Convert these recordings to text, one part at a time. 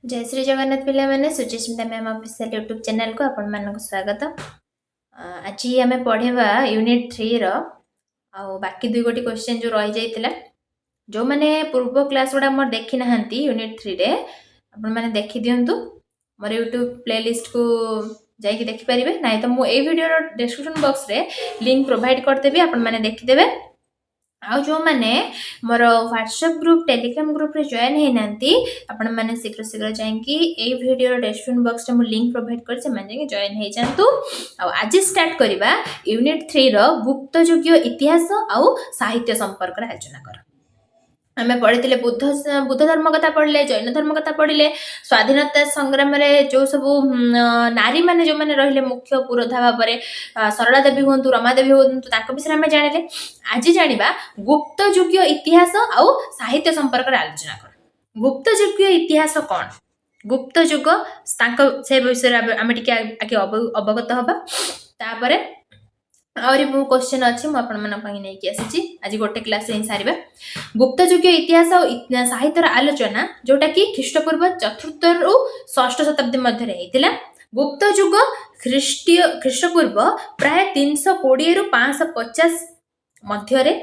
जय श्री जगन्नाथ पिला माने Suchismita ma'am official YouTube channel को आपण मानक स्वागत। आज आम पढ़ा यूनिट 3 रो बाकी दुई गोटी क्वेश्चन जो रही जाइतिला जो माने पूर्व क्लास गुड़ा मोर देखि नाहंती यूनिट 3 रे आपण माने देखि दियंतु मोर यूट्यूब प्लेलिस्ट को जाइए देखि परिबे नाइ तो मु ए वीडियो रो डिस्क्रिप्शन बॉक्स रे लिंक प्रोवाइड कर देबी आपण माने देखि देबे। आउ जो माने मोर व्हाट्सएप ग्रुप टेलीग्राम ग्रुप रे जॉइन है नांती आपण माने शीघ्र शीघ्र जाइंकी ए वीडियो रो डिस्क्रिप्शन बॉक्स रे मु लिंक प्रोवाइड कर से माने जाइंकी जॉइन है जानतु। आउ आज स्टार्ट करिबा यूनिट 3 रो गुप्त युगीय इतिहास आउ साहित्य संपर्क रे आलोचना कर। आम पढ़ी बुद्ध धर्म कथा पढ़ले जैन धर्म कथा पढ़ले स्वाधीनता संग्राम में जो सब नारी माने जो माने रहिले मुख्य पुरोधा भाव में सरला देवी हूँ रमा देवी हूँ विषय आम जानिले। आज जानिबा गुप्त युगीय इतिहास आउ साहित्य संपर्क रे आलोचना कर। गुप्त युगीय इतिहास कौन गुप्त युग से विषय आम टिके आगे अवगत हबा तापरे आउरी मु क्वेश्चन अछि मु आपण मन पई नै कि आसी आज गोटे क्लास रे सारिबा। गुप्त युगीय इतिहास और साहित्य आलोचना जोटा कि ख्रीष्टपूर्व 4th रु 6th शताब्दी मध्य हेतिला। गुप्त युग ख्रीष्टपूर्व प्राय 320 रु 550 मध्य रे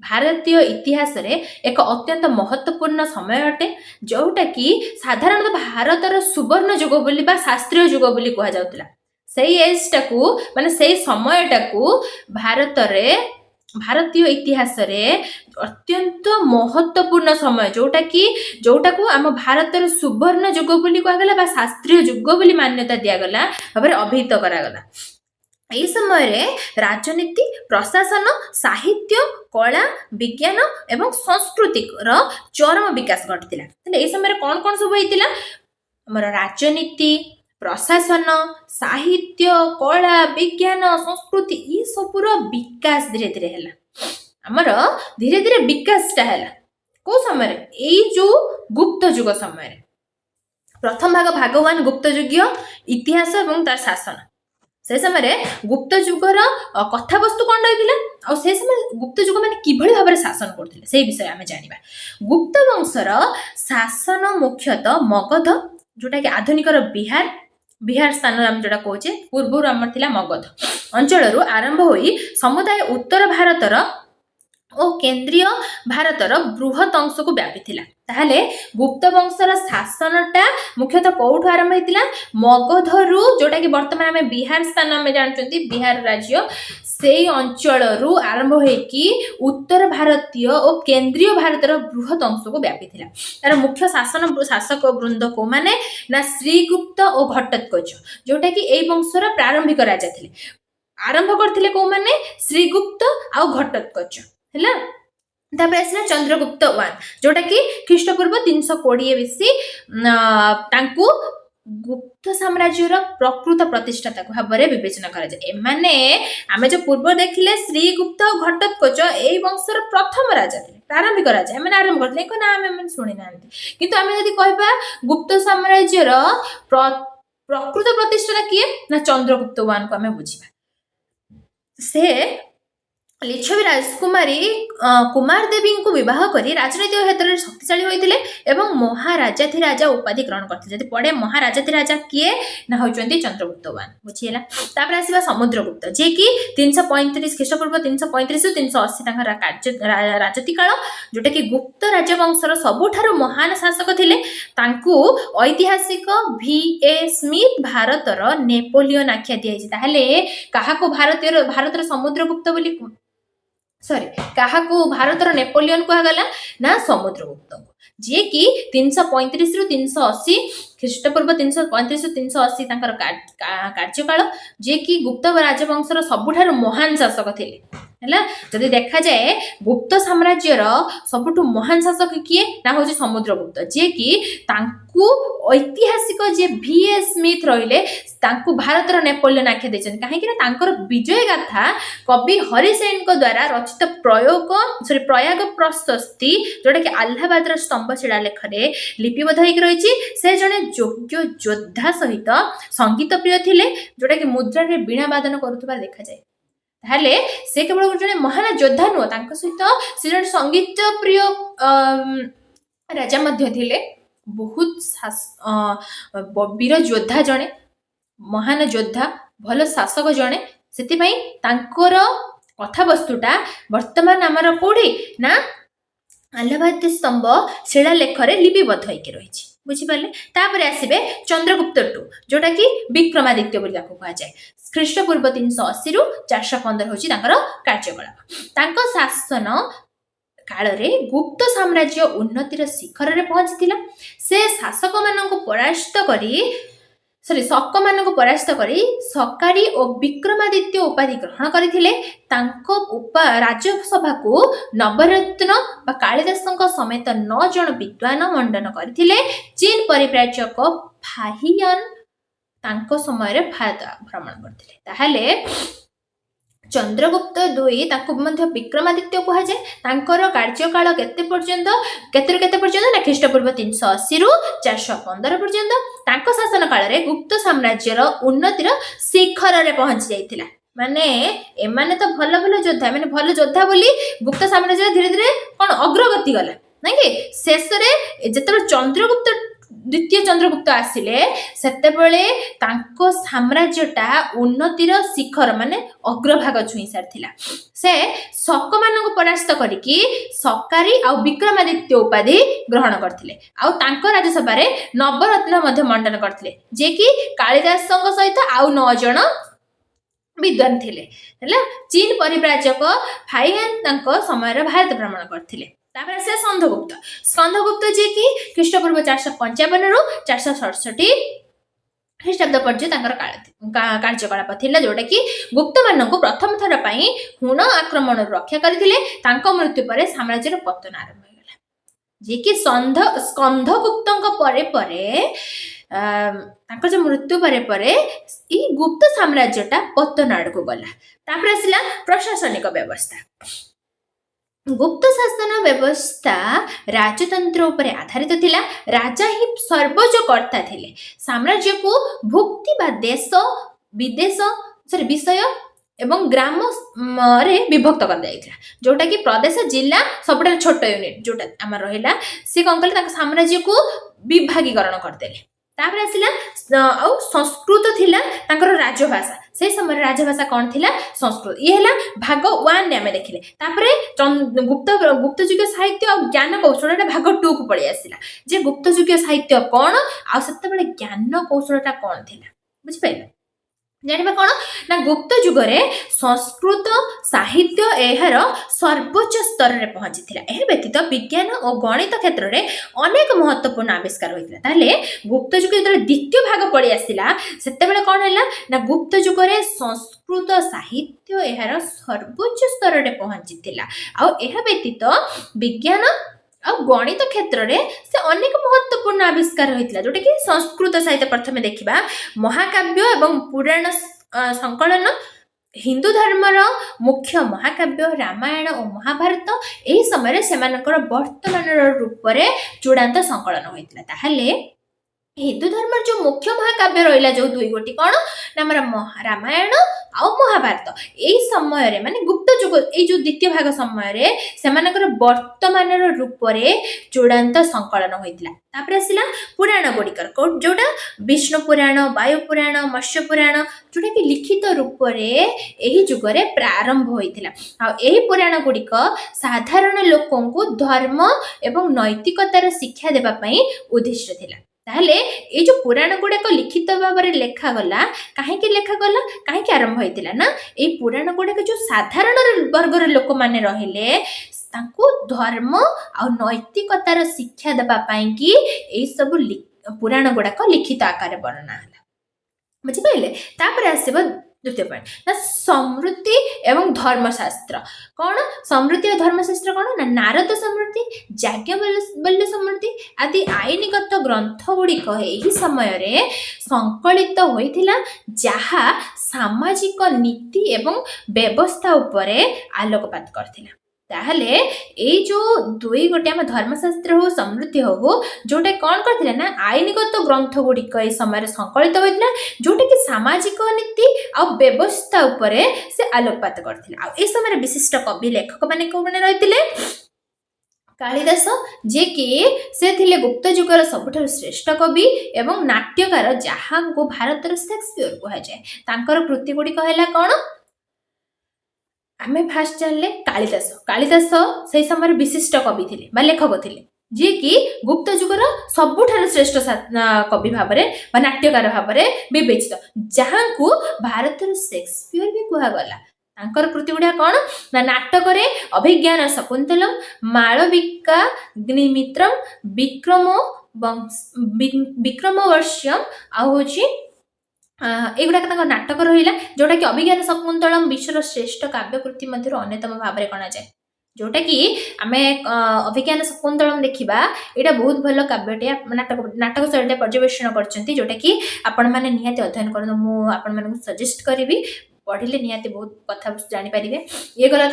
भारतीय इतिहास रे एक अत्यंत महत्वपूर्ण समय अटे जोटा कि साधारणतः भारतर सुवर्ण युग बोली बा शास्त्रीय युग बोली कहा जाउतिला। सही एज टाकू माने सही समय टाकू भारतीय इतिहास रे अत्यंत महत्वपूर्ण समय जोटा को आम भारतर सुवर्ण युग बोली कहगला बा शास्त्रीय युग बोली मान्यता दिया गला भाबरे अभिहित करागला। एई समय रे राजनीति प्रशासन साहित्य कला विज्ञान एवं संस्कृति रो चरम विकास घटितिला। तले एई समय रे कोन कोन सब हेतिला हमर राजनीति प्रशासन साहित्य कला विज्ञान संस्कृति ये सबुर विकास धीरे धीरे है आमर धीरे धीरे विकास है को समय रे जो गुप्त युग समय रे प्रथम भाग भगवान गुप्त युगीय इतिहास एवं तार शासन से समय रे गुप्त युगर कथा वस्तु कौन रही आ से समय गुप्त युग माने किभଳି भाबरे शासन करथिले से विषय आमे जानिबा। गुप्त वंशर शासन मुख्यतः मगध जोटा कि आधुनिक बिहार स्थान आम जोटा कहे पूर्व आम थिला मगध अंचल आरंभ होई समुदाय उत्तर भारतर और केंद्रीय भारतर बृहत अंश को व्यापी थिला। ताहले गुप्त वंशर शासनटा मुख्यतः कौठु आरंभ होइतिला मगधरु जोटा कि वर्तमान आम बिहार स्थान आम जानचंती बिहार राज्य से अंचल आरंभ होइकी उत्तर भारतीय और केंद्रीय भारतर बृहत अंश को व्यापी थिला। तार मुख्य शासक वृंद को माने ना श्रीगुप्त और घटोत्कच जोटा कि एई वंशर प्रारंभिक राजा थिले। आरंभ करथिले को माने श्रीगुप्त और घटोत्कच हैला। तापर आसला चंद्रगुप्त 1 जोटा कि ख्रीष्टपूर्व 320 बीसी तांकू गुप्त साम्राज्यर प्रकृत प्रतिष्ठाता भाव में विवेचना करा जाए। एमाने आमे जो पूर्व देखिले श्रीगुप्त और घटोत्कच एई वंशर प्रथम राजा थे प्रारंभिक राजा एमाने आरंभ करथिले को ना आमे सुनि नांती किंतु आमे यदि कहबा गुप्त साम्राज्यर प्रकृत प्रतिष्ठाता किए ना चंद्रगुप्त 1 को आमे बुझिबा। से लिच्छवी राजकुमारी कुमार देवी को विवाह करी राजनीतिक क्षेत्र में शक्तिशाली होइतिले एवं महाराजाधिराजा उपाधि ग्रहण करथिले। जदि पड़े महाराजाधिराजा किए ना होचंती चंद्रगुप्त 1 बुझियला। तापर आसीबा समुद्रगुप्त जे कि 335 ख्रीष्टपूर्व 335 से 380 तांकर राजती काल जोटा कि गुप्त राजवंशर सबुठारु महान शासक थिले। तांकू ऐतिहासिक V.A. स्मिथ भारतर नेपोलियन आख्या दियाइछि। ताहले काहाको भारतर समुद्रगुप्त बोली सॉरी काहाको भारतर नेपोलियन कहगला ना समुद्रगुप्त जे कि 335 रु 380 ख्रीष्टपूर्व 335 रु 380 तांकर कार्यकाल जे कि गुप्त राजवंशर सबुठारु महान शासक थिले हैला। जदि देखा जाए गुप्त साम्राज्यर सबुठु महान शासक किए ना होछि समुद्रगुप्त जे कि तांकू ऐतिहासिक जे V.A. स्मिथ रहिले तांकू भारतर नेपोलियन आख्या दैछन काहे कि तांकर विजय गाथा कवि हरिसेन को द्वारा रचित प्रयाग प्रशस्ति जोटा कि अलाहाबाद स्तंभ शिलालेख रे लिपिबद्ध होइक रहिछि। से जने योग्य योद्धा सहित संगीत प्रिय थिले जोटा कि मुद्रा रे बीणा वादन करुथबा देखा जाए। ताहले से केवल जने महान योद्धा नुह तांक सहित से जने संगीत प्रिय राजा मध्य थिले ବହୁତ ବୀର ଯୋଦ୍ଧା ଜଣେ, ମହାନ ଯୋଦ୍ଧା, ଭଲ ଶାସକ ଜଣେ। ସେଥିପାଇଁ ତାଙ୍କର କଥାବସ୍ତୁଟା ବର୍ତ୍ତମାନ ଆମର କୋଉଠି ନା ଆହ୍ଲାବାଦ ସ୍ତମ୍ଭ ଶିଳାଲେଖରେ ଲିପିବଦ୍ଧ ହେଇକି ରହିଛି। ବୁଝିପାରିଲେ? ତାପରେ ଆସିବେ ଚନ୍ଦ୍ରଗୁପ୍ତ ଟୁ, ଯୋଉଟା କି ବିକ୍ରମାଦିତ୍ୟ ବୋଲି ତାକୁ କୁହାଯାଏ। ଖ୍ରୀଷ୍ଟପୂର୍ବ 380 ରୁ 415 ହଉଛି ତାଙ୍କର କାର୍ଯ୍ୟକଳାପ। ତାଙ୍କ ଶାସନ କାଳରେ ଗୁପ୍ତ ସାମ୍ରାଜ୍ୟ ଉନ୍ନତିର ଶିଖରରେ ପହଞ୍ଚିଥିଲା। ସେ ଶାସକମାନଙ୍କୁ ଶକମାନଙ୍କୁ ପରାସ୍ତ କରି ସକାରୀ ଓ ବିକ୍ରମାଦିତ୍ୟ ଉପାଧି ଗ୍ରହଣ କରିଥିଲେ। ତାଙ୍କ ରାଜସଭାକୁ ନବରତ୍ନ ବା କାଳିଦାସଙ୍କ ସମେତ 9 ଜଣ ବିଦ୍ୱାନ ମଣ୍ଡନ କରିଥିଲେ। ଚୀନ ପରିବ୍ରାଜକ ଫାହିୟାନ ତାଙ୍କ ସମୟରେ ଭାରତ ଭ୍ରମଣ କରିଥିଲେ। ତାହେଲେ ଚନ୍ଦ୍ରଗୁପ୍ତ ଦୁଇ ତାଙ୍କୁ ମଧ୍ୟ ବିକ୍ରମାଦିତ୍ୟ କୁହାଯାଏ। ତାଙ୍କର କାର୍ଯ୍ୟକାଳ କେତେରୁ କେତେ ପର୍ଯ୍ୟନ୍ତ ନା ଖ୍ରୀଷ୍ଟପୂର୍ବ 380 ରୁ 415 ପର୍ଯ୍ୟନ୍ତ। ତାଙ୍କ ଶାସନ କାଳରେ ଗୁପ୍ତ ସାମ୍ରାଜ୍ୟର ଉନ୍ନତିର ଶିଖରରେ ପହଞ୍ଚି ଯାଇଥିଲା। ମାନେ ଏମାନେ ତ ଭଲ ଯୋଦ୍ଧା, ମାନେ ଭଲ ଯୋଦ୍ଧା ବୋଲି ଗୁପ୍ତ ସାମ୍ରାଜ୍ୟ ଧୀରେ ଧୀରେ କଣ ଅଗ୍ରଗତି ଗଲା, ନାଇଁ କି? ଶେଷରେ ଯେତେବେଳେ ଦ୍ୱିତୀୟ ଚନ୍ଦ୍ରଗୁପ୍ତ ଆସିଲେ, ସେତେବେଳେ ତାଙ୍କ ସାମ୍ରାଜ୍ୟଟା ଉନ୍ନତିର ଶିଖର ମାନେ ଅଗ୍ରଭାଗ ଛୁଇଁ ସାରିଥିଲା। ସେ ଶକମାନଙ୍କୁ ପରାସ୍ତ କରିକି ସକାରୀ ଆଉ ବିକ୍ରମାଦିତ୍ୟ ଉପାଧି ଗ୍ରହଣ କରିଥିଲେ। ଆଉ ତାଙ୍କ ରାଜସଭାରେ ନବରତ୍ନ ମଧ୍ୟ ମଣ୍ଡନ କରିଥିଲେ, ଯିଏକି କାଳିଦାସଙ୍କ ସହିତ ଆଉ 9 ଜଣ ବିଦ୍ୱାନ ଥିଲେ। ହେଲା, ଚୀନ ପରିବ୍ରାଜକ ଫାହିୟାନ ତାଙ୍କ ସମୟରେ ଭାରତ ଭ୍ରମଣ କରିଥିଲେ। ତାପରେ ଆସିଲା ସ୍କନ୍ଧଗୁପ୍ତ ଯିଏକି ଖ୍ରୀଷ୍ଟପୂର୍ବ 455 ରୁ 467 ଖ୍ରୀଷ୍ଟାବ୍ଦ ପର୍ଯ୍ୟନ୍ତ ତାଙ୍କର କାର୍ଯ୍ୟକଳାପ ଥିଲା, ଯୋଉଟା କି ଗୁପ୍ତମାନଙ୍କୁ ପ୍ରଥମ ଥର ପାଇଁ ହୁଣ ଆକ୍ରମଣରୁ ରକ୍ଷା କରିଥିଲେ। ତାଙ୍କ ମୃତ୍ୟୁ ପରେ ସାମ୍ରାଜ୍ୟର ପତନ ଆରମ୍ଭ ହୋଇଗଲା, ଯିଏକି ସ୍କନ୍ଧଗୁପ୍ତଙ୍କ ପରେ ତାଙ୍କର ଯୋଉ ମୃତ୍ୟୁ ପରେ ଏଇ ଗୁପ୍ତ ସାମ୍ରାଜ୍ୟଟା ପତନ ଆଡକୁ ଗଲା। ତାପରେ ଆସିଲା ପ୍ରଶାସନିକ ବ୍ୟବସ୍ଥା। ଗୁପ୍ତ ଶାସନ ବ୍ୟବସ୍ଥା ରାଜତନ୍ତ୍ର ଉପରେ ଆଧାରିତ ଥିଲା। ରାଜା ହିଁ ସର୍ବୋଚ୍ଚ କର୍ତ୍ତା ଥିଲେ। ସାମ୍ରାଜ୍ୟକୁ ଭୁକ୍ତି ବା ବିଷୟ ଏବଂ ଗ୍ରାମରେ ବିଭକ୍ତ କରାଯାଇଥିଲା, ଯୋଉଟା କି ପ୍ରଦେଶ ଜିଲ୍ଲା ସବୁଠାରୁ ଛୋଟ ୟୁନିଟ୍ ଯୋଉଟା ଆମର ରହିଲା, ସେ କଣ କଲେ ତାଙ୍କ ସାମ୍ରାଜ୍ୟକୁ ବିଭାଗୀକରଣ କରିଦେଲେ। ତାପରେ ଆସିଲା ଆଉ ସଂସ୍କୃତ ଥିଲା ତାଙ୍କର ରାଜଭାଷା। ସେଇ ସମୟରେ ରାଜଭାଷା କଣ ଥିଲା? ସଂସ୍କୃତ। ଇଏ ହେଲା ଭାଗ 1 ଆମେ ଦେଖିଲେ। ତାପରେ ଗୁପ୍ତ ଯୁଗ ସାହିତ୍ୟ ଆଉ ଜ୍ଞାନ କୌଶଳଟା ଭାଗ 2 କୁ ପଳେଇ ଆସିଲା, ଯେ ଗୁପ୍ତ ଯୁଗ ସାହିତ୍ୟ କଣ ଆଉ ସେତେବେଳେ ଜ୍ଞାନ କୌଶଳଟା କଣ ଥିଲା। ବୁଝିପାରିଲେ? ଜାଣିବା କଣ ନା ଗୁପ୍ତ ଯୁଗରେ ସଂସ୍କୃତ ସାହିତ୍ୟ ଏହାର ସର୍ବୋଚ୍ଚ ସ୍ତରରେ ପହଞ୍ଚିଥିଲା। ଏହା ବ୍ୟତୀତ ବିଜ୍ଞାନ ଓ ଗଣିତ କ୍ଷେତ୍ରରେ ଅନେକ ମହତ୍ୱପୂର୍ଣ୍ଣ ଆବିଷ୍କାର ହୋଇଥିଲା। ତାହେଲେ ଗୁପ୍ତ ଯୁଗ ଯେତେବେଳେ ଦ୍ୱିତୀୟ ଭାଗ ପଳେଇ ଆସିଲା, ସେତେବେଳେ କଣ ହେଲା ନା ଗୁପ୍ତ ଯୁଗରେ ସଂସ୍କୃତ ସାହିତ୍ୟ ଏହାର ସର୍ବୋଚ୍ଚ ସ୍ତରରେ ପହଞ୍ଚିଥିଲା। ଆଉ ଏହା ବ୍ୟତୀତ ବିଜ୍ଞାନ ଆଉ ଗଣିତ କ୍ଷେତ୍ରରେ ସେ ଅନେକ ମହତ୍ୱପୂର୍ଣ୍ଣ ଆବିଷ୍କାର ହୋଇଥିଲା, ଯୋଉଟା କି ସଂସ୍କୃତ ସାହିତ୍ୟ। ପ୍ରଥମେ ଦେଖିବା ମହାକାବ୍ୟ ଏବଂ ପୁରାଣ ସଂକଳନ। ହିନ୍ଦୁ ଧର୍ମର ମୁଖ୍ୟ ମହାକାବ୍ୟ ରାମାୟଣ ଓ ମହାଭାରତ ଏହି ସମୟରେ ସେମାନଙ୍କର ବର୍ତ୍ତମାନର ରୂପରେ ଚୂଡ଼ାନ୍ତ ସଂକଳନ ହୋଇଥିଲା। ତାହେଲେ ହିନ୍ଦୁ ଧର୍ମର ଯୋଉ ମୁଖ୍ୟ ମହାକାବ୍ୟ ରହିଲା ଯୋଉ 2 ଗୋଟି କଣ ନା ଆମର ରାମାୟଣ ଆଉ ମହାଭାରତ, ଏଇ ସମୟରେ ମାନେ ଗୁପ୍ତ ଯୁଗ ଏଇ ଯୋଉ ଦ୍ୱିତୀୟ ଭାଗ ସମୟରେ ସେମାନଙ୍କର ବର୍ତ୍ତମାନର ରୂପରେ ଚୂଡ଼ାନ୍ତ ସଂକଳନ ହୋଇଥିଲା। ତାପରେ ଆସିଲା ପୁରାଣ ଗୁଡ଼ିକର ଯୋଉଟା ବିଷ୍ଣୁ ପୁରାଣ, ବାୟୁ ପୁରାଣ, ମତ୍ସ୍ୟ ପୁରାଣ, ଯୋଉଟା କି ଲିଖିତ ରୂପରେ ଏହି ଯୁଗରେ ପ୍ରାରମ୍ଭ ହୋଇଥିଲା। ଆଉ ଏହି ପୁରାଣ ଗୁଡ଼ିକ ସାଧାରଣ ଲୋକଙ୍କୁ ଧର୍ମ ଏବଂ ନୈତିକତାର ଶିକ୍ଷା ଦେବା ପାଇଁ ଉଦ୍ଦିଷ୍ଟ ଥିଲା। ତାହେଲେ ଏଇ ଯୋଉ ପୁରାଣ ଗୁଡାକ ଲିଖିତ ଭାବରେ ଲେଖାଗଲା, କାହିଁକି ଆରମ୍ଭ ହେଇଥିଲା ନା ଏଇ ପୁରାଣ ଗୁଡାକ ଯୋଉ ସାଧାରଣ ବର୍ଗର ଲୋକମାନେ ରହିଲେ, ତାଙ୍କୁ ଧର୍ମ ଆଉ ନୈତିକତାର ଶିକ୍ଷା ଦେବା ପାଇଁ କି ଏଇ ସବୁ ପୁରାଣ ଗୁଡାକ ଲିଖିତ ଆକାରରେ ବର୍ଣ୍ଣନା ହେଲା। ବୁଝିପାରିଲେ? ତାପରେ ଆସିବ ଦ୍ୱିତୀୟ ପଏଣ୍ଟ ନା ସମୃଦ୍ଧି ଏବଂ ଧର୍ମଶାସ୍ତ୍ର। କଣ ସମୃଦ୍ଧି ଓ ଧର୍ମଶାସ୍ତ୍ର କଣ ନା ନାରଦ ସମୃଦ୍ଧି, ଯାଜ୍ଞବଲ୍କ୍ୟ ସମୃଦ୍ଧି ଆଦି ଆଇନଗତ ଗ୍ରନ୍ଥ ଗୁଡ଼ିକ ଏହି ସମୟରେ ସଂକଳିତ ହୋଇଥିଲା, ଯାହା ସାମାଜିକ ନୀତି ଏବଂ ବ୍ୟବସ୍ଥା ଉପରେ ଆଲୋକପାତ କରିଥିଲା। ତାହେଲେ ଏଇ ଯୋଉ 2 ଗୋଟି ଆମ ଧର୍ମଶାସ୍ତ୍ର ହଉ ସମୃଦ୍ଧି ହଉ, ଯୋଉଟା କଣ କରିଥିଲା ନା ଆଇନଗତ ଗ୍ରନ୍ଥ ଗୁଡ଼ିକ ଏହି ସମୟରେ ସଂକଳିତ ହୋଇଥିଲା, ଯୋଉଟା କି ସାମାଜିକ ନୀତି ଆଉ ବ୍ୟବସ୍ଥା ଉପରେ ସେ ଆଲୋକପାତ କରିଥିଲା। ଆଉ ଏହି ସମୟରେ ବିଶିଷ୍ଟ କବି ଲେଖକ ମାନେ କୋଉମାନେ ରହିଥିଲେ? कालिदास जे कि से थिले गुप्त युगर सबुठारु श्रेष्ठ कवि एवं नाट्यकार जहाँ को भारतर शेक्सपियर कहा जाए तांकर कृति गुड़िक है कौन आमे फास्ट जानले कालिदास कालिदास से समय विशिष्ट कवि थे लेखक थे जी कि गुप्त युगर सबुठारु श्रेष्ठ कवि भाव में नाट्यकार भाव में विवेचित जहाँ को भारतर शेक्सपियर भी कहगला तांकर कृति गुड़ा कौन ना नाटक अभिज्ञान शकुंतलम मालविकाग्निमित्रम विक्रमवर्ष्यम आउची एगुड़ाक नाटक रहा जोटा कि अभिज्ञान शकुंतलम विश्वर श्रेष्ठ काव्यकृति मध्य अन्यतम भाव में गणा जाए जोटा कि आमे अभिज्ञान शकुंतलम देखा यहाँ बहुत भल काव्यटे नाटक नाटक शैली पर्यवेक्षण कर जोटा कि आपण मैंने निहाती अध्ययन कर मुझे सजेस्ट करी पढ़िले निहाती बहुत कथा जानीपारे ये गला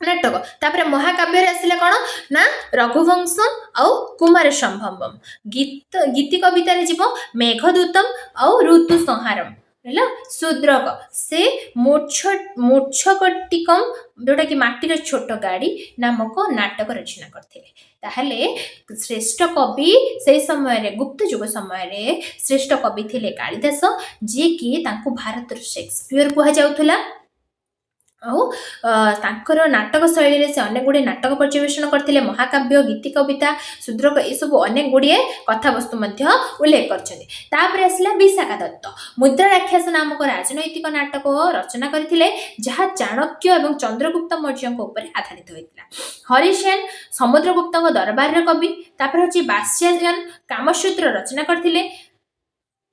नाटक तापर महाकाव्य आसिला कौन ना रघुवंश आउ कुमार संभवम गीत गीति कवितार जीव मेघदूतम आउ ऋतु संहारम है शूद्रक से मूर्छकटिकम जोटा कि माटीर छोट गाड़ी नामक नाटक रचना करते ताहले श्रेष्ठ कवि से समय गुप्त युग समय श्रेष्ठ कवि थे कालिदास जी कि भारत शेक्सपियर कह जाउथला तांकर नाटक शैली से अनेक गुड़े नाटक पर्यवेक्षण करते महाकाव्य गीति कविता शूद्रक ये सब अनेक गुड़िए कथावस्तु उल्लेख कर आसला विशाखा दत्त मुद्रा राक्षस नामक राजनैतिक नाटक रचना करते जहाँ चाणक्य और चंद्रगुप्त मौर्य आधारित होता हरिसेन समुद्रगुप्त दरबार कवि तापर हूँ बास्यायन कामसूत्र रचना करते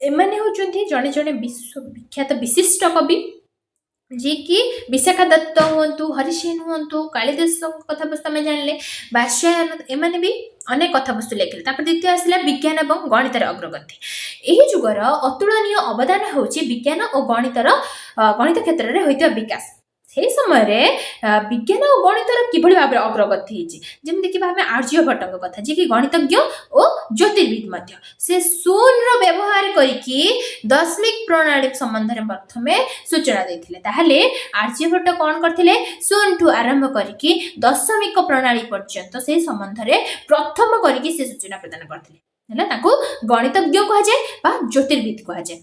एमाने होचुंती जड़े जड़े विश्वविख्यात विशिष्ट कवि जी कि विशाखा दत्त हूँ हरिसेन हूँ कालिदास कथा वस्तु आम जानले बाष्यायन एमाने भी अनेक कथा वस्तु लिखिले द्वितीय आसला विज्ञान और गणितर अग्रगति यही जुगर अतुलनीय अवदान होची विज्ञान और गणित क्षेत्र में होता विकास से समय विज्ञान और गणितर किभली भाव में अग्रगति जमी देखा आम आर्यभट्ट कथा जी कि गणितज्ञ और ज्योतिर्विद से शून्य व्यवहार करके दशमिक प्रणाली संबंध में प्रथम सूचना देते ताहले आर्यभट्ट कौन करते शून्य ठू आरंभ करके दशमिक प्रणाली पर्यंत से संबंध में प्रथम करके से सूचना प्रदान करते गणितज्ञ कह जाए ज्योतिर्विद कह जाए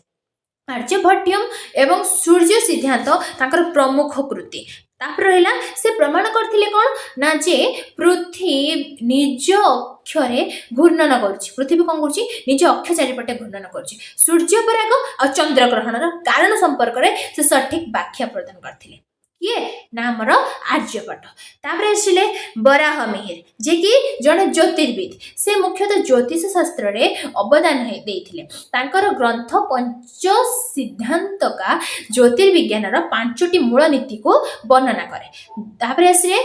आर्यभट्टियम एवं सूर्य सिद्धांत तांकर प्रमुख कृति तापर रहा से प्रमाण करथिले कौन ना जे पृथ्वी निज अक्षरे घूर्णन करुच्ची पृथ्वी कौन करुच्ची निज अक्ष चारिपटे घूर्णन करुच्ची सूर्य पराग और चंद्र ग्रहणर कारण संपर्क में से सठिक व्याख्या प्रदान करथिले किए ना आमर आर्यभट्ट तापर आसिले बराह मिहिर जे कि जड़े ज्योतिर्विद से मुख्यतः ज्योतिष शास्त्र रे अवदान देइथिले तांकर ग्रंथ पंच सिद्धांतका ज्योतिर्विज्ञान 5टी मूल नीति को वर्णना करे तापर आसिले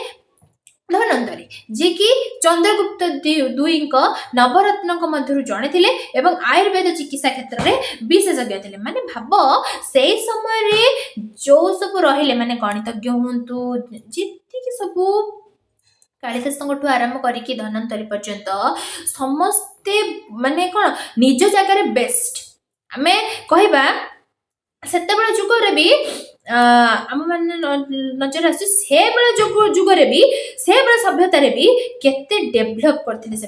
धनंतरी जे कि चंद्रगुप्त दुई नवरत्न मध्य जड़े थे एवं आयुर्वेद चिकित्सा क्षेत्र में विशेषज्ञ थे माने भाव से समय जो सब रहिले माने गणितज्ञ हूँ जी सब कालिदास आरंभ करके धनंतरी पर्यंत समस्ते माने कौन निज जगार बेस्ट आमे कहबा सेतेबेले जुगरे भी आम मैंने नजर आस जुगरे भी से सभ्यतार भी केते डेभलप करते से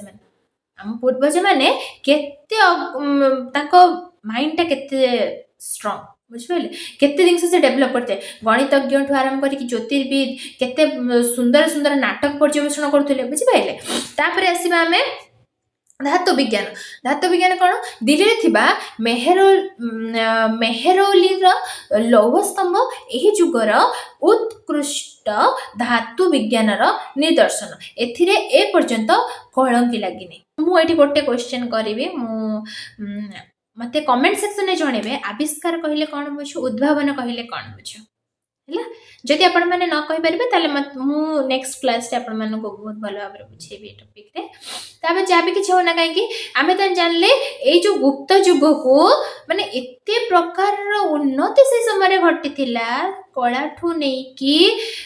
आम पूर्वज मैंने माइंड टा केते स्ट्रांग बुझिपारे केते जिनस से डेभलप करते गणितज्ञ ठू आरंभ करके ज्योतिर्विद केते सुंदर सुंदर नाटक पर्यवेक्षण करते बुझिपारे तापर आसीबा आमे धातु विज्ञान कौन दिल्ली में थिबा मेहरौली लौह स्तंभ यही जुगर उत्कृष्ट धातु विज्ञान निदर्शन एथिरे ए पर्यंत कलंकी लगिनी मुझे गोटे क्वेश्चन करी मते कमेंट सेक्शन में जनइबे आविष्कार कहले कौन बुझ उद्भावन कहले कौन बुझ है जदि आपण मैंने न कहि परिबे ताले मु नेक्स्ट क्लास रे आपण मानको बहुत भलो भाव बुझेबी टॉपिक रे ताबे जाबे कि होना काहे आमे त जानले ए जो गुप्त युग को माने एते प्रकार उन्नति से समय घटी थिला कला ठू नै कि